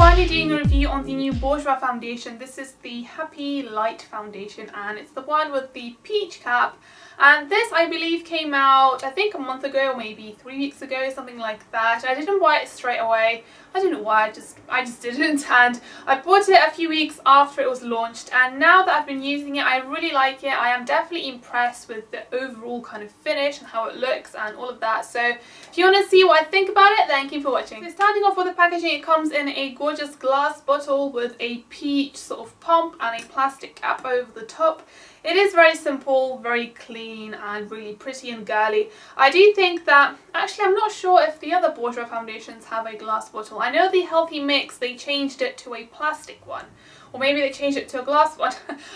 finally doing a review on the new Bourjois foundation. This is the Happy Light foundation and it's the one with the peach cap. And this, I believe, came out I think a month ago or maybe 3 weeks ago, something like that. I didn't buy it straight away. I don't know why, I just didn't, and I bought it a few weeks after it was launched, and now that I've been using it I really like it. I am definitely impressed with the overall kind of finish and how it looks and all of that. So if you want to see what I think about it, then keep watching. So starting off with the packaging, it comes in a gorgeous glass bottle with a peach sort of pump and a plastic cap over the top. It is very simple, very clean and really pretty and girly. I do think that, actually I'm not sure if the other Bourjois foundations have a glass bottle. I know the Healthy Mix, they changed it to a plastic one. Or maybe they changed it to a glass one.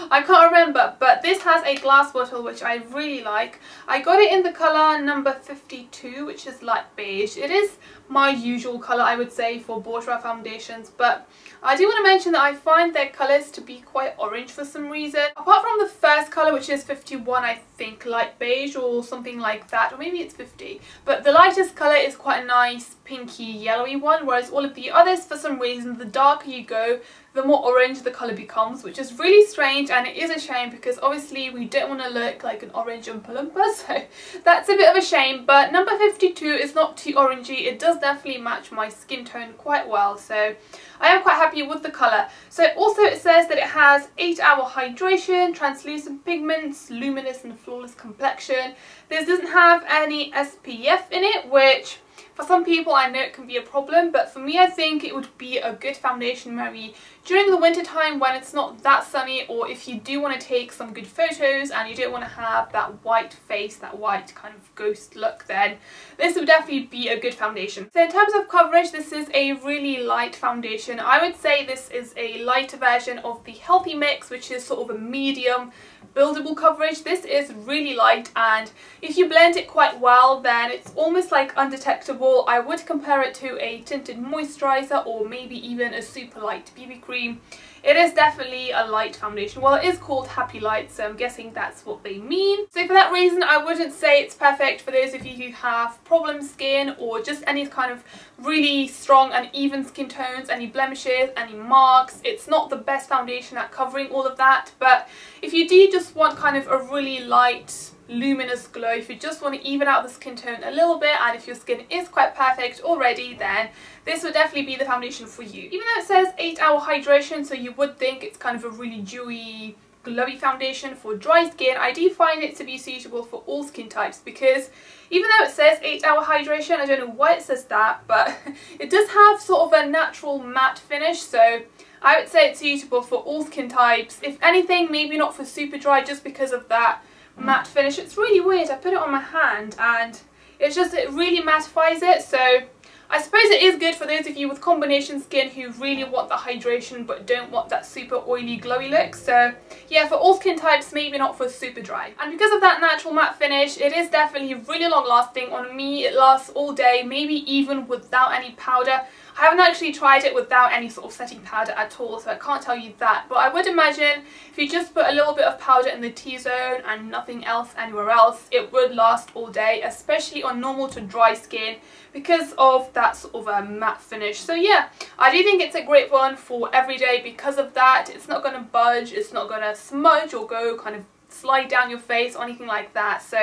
I can't remember, but this has a glass bottle which I really like. I got it in the colour number 52, which is light beige. It is my usual colour, I would say, for Bourjois foundations, but I do want to mention that I find their colours to be quite orange for some reason. Apart from the first colour, which is 51, I think, light beige or something like that, or maybe it's 50. But the lightest colour is quite a nice pinky yellowy one, whereas all of the others, for some reason, the darker you go, the more orange the colour becomes, which is really strange, and it is a shame because obviously we don't want to look like an orange Oompa Loompa, so that's a bit of a shame. But number 52 is not too orangey. It does definitely match my skin tone quite well, so I am quite happy with the colour. So also it says that it has 8-hour hydration, translucent pigments, luminous and flawless complexion. This doesn't have any SPF in it, which for some people I know it can be a problem, but for me I think it would be a good foundation maybe during the winter time when it's not that sunny, or if you do want to take some good photos and you don't want to have that white face, that white kind of ghost look, then this would definitely be a good foundation. So in terms of coverage, this is a really light foundation. I would say this is a lighter version of the Healthy Mix, which is sort of a medium buildable coverage. This is really light, and if you blend it quite well then it's almost like undetectable. I would compare it to a tinted moisturiser or maybe even a super light BB cream. It is definitely a light foundation. Well, it is called Happy Light, so I'm guessing that's what they mean. So for that reason, I wouldn't say it's perfect for those of you who have problem skin or just any kind of really strong and even skin tones, any blemishes, any marks. It's not the best foundation at covering all of that, but if you do just want kind of a really light, luminous glow, if you just want to even out the skin tone a little bit, and if your skin is quite perfect already, then this would definitely be the foundation for you. Even though it says 8-hour hydration, so you would think it's kind of a really dewy, glowy foundation for dry skin, I do find it to be suitable for all skin types, because even though it says 8-hour hydration, I don't know why it says that, but it does have sort of a natural matte finish, so I would say it's suitable for all skin types. If anything, maybe not for super dry, just because of that matte finish. It's really weird. I put it on my hand and it really mattifies it, so I suppose it is good for those of you with combination skin who really want the hydration but don't want that super oily glowy look. So yeah, for all skin types, maybe not for super dry. And because of that natural matte finish, it is definitely really long lasting. On me it lasts all day, maybe even without any powder. I haven't actually tried it without any sort of setting powder at all, so I can't tell you that, but I would imagine if you just put a little bit of powder in the T-zone and nothing else anywhere else, it would last all day, especially on normal to dry skin, because of that sort of a matte finish. So yeah, I do think it's a great one for everyday because of that. It's not going to budge, it's not going to smudge or go kind of slide down your face or anything like that. So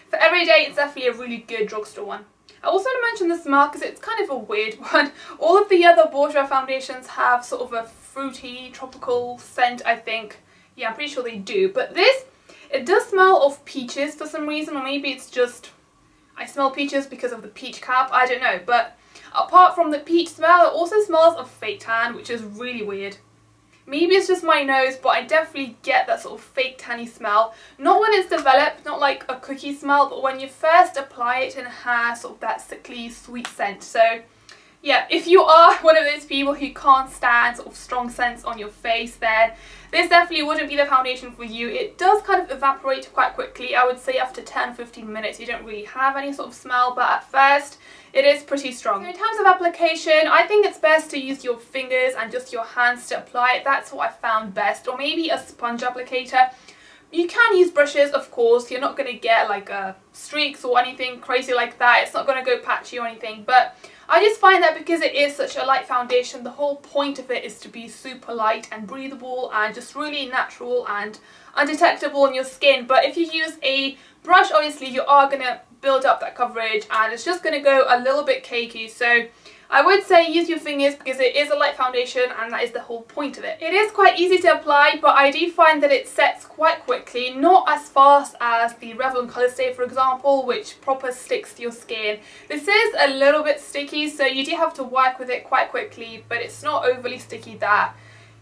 for everyday, it's definitely a really good drugstore one. I also want to mention the smell because it's kind of a weird one. All of the other Bourjois foundations have sort of a fruity, tropical scent, I think. Yeah, I'm pretty sure they do. But this, it does smell of peaches for some reason, or maybe it's just I smell peaches because of the peach cap, I don't know. But apart from the peach smell, it also smells of fake tan, which is really weird. Maybe it's just my nose, but I definitely get that sort of fake tanny smell. Not when it's developed, not like a cookie smell, but when you first apply it and it has sort of that sickly sweet scent. So yeah, if you are one of those people who can't stand sort of strong scents on your face, then this definitely wouldn't be the foundation for you. It does kind of evaporate quite quickly. I would say after 10-15 minutes you don't really have any sort of smell, but at first it is pretty strong. So in terms of application, I think it's best to use your fingers and just your hands to apply it. That's what I found best, or maybe a sponge applicator. You can use brushes, of course. You're not going to get like streaks or anything crazy like that. It's not going to go patchy or anything, but I just find that because it is such a light foundation, the whole point of it is to be super light and breathable and just really natural and undetectable on your skin. But if you use a brush, obviously you are going to build up that coverage and it's just going to go a little bit cakey. So I would say use your fingers because it is a light foundation and that is the whole point of it. It is quite easy to apply, but I do find that it sets quite quickly, not as fast as the Revlon Colour Stay, for example, which proper sticks to your skin. This is a little bit sticky, so you do have to work with it quite quickly, but it's not overly sticky that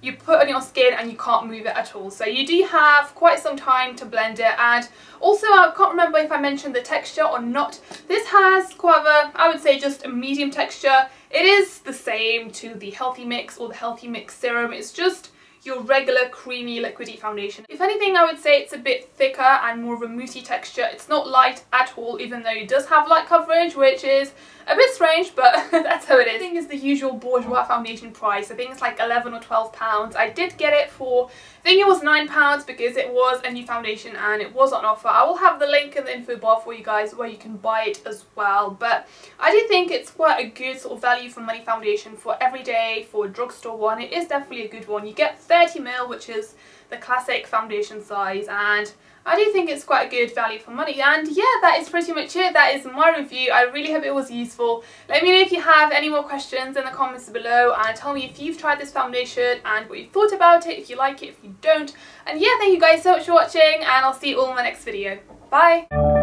you put on your skin and you can't move it at all. So you do have quite some time to blend it. And also, I can't remember if I mentioned the texture or not. This has quite a, I would say, just a medium texture. It is the same to the Healthy Mix or the Healthy Mix Serum. It's just your regular creamy liquidy foundation. If anything, I would say it's a bit thicker and more of a moussey texture. It's not light at all, even though it does have light coverage, which is a bit strange, but that's how it is. I think it's the usual Bourjois foundation price. I think it's like £11 or £12. I did get it for, I think it was £9 because it was a new foundation and it was on offer. I will have the link in the info bar for you guys where you can buy it as well. But I do think it's quite a good sort of value for money foundation for everyday, for a drugstore one. It is definitely a good one. You get 30ml, which is the classic foundation size, and I do think it's quite a good value for money. And yeah, that is pretty much it. That is my review. I really hope it was useful. Let me know if you have any more questions in the comments below, and tell me if you've tried this foundation and what you thought about it, if you like it, if you don't. And yeah, thank you guys so much for watching, and I'll see you all in my next video. Bye!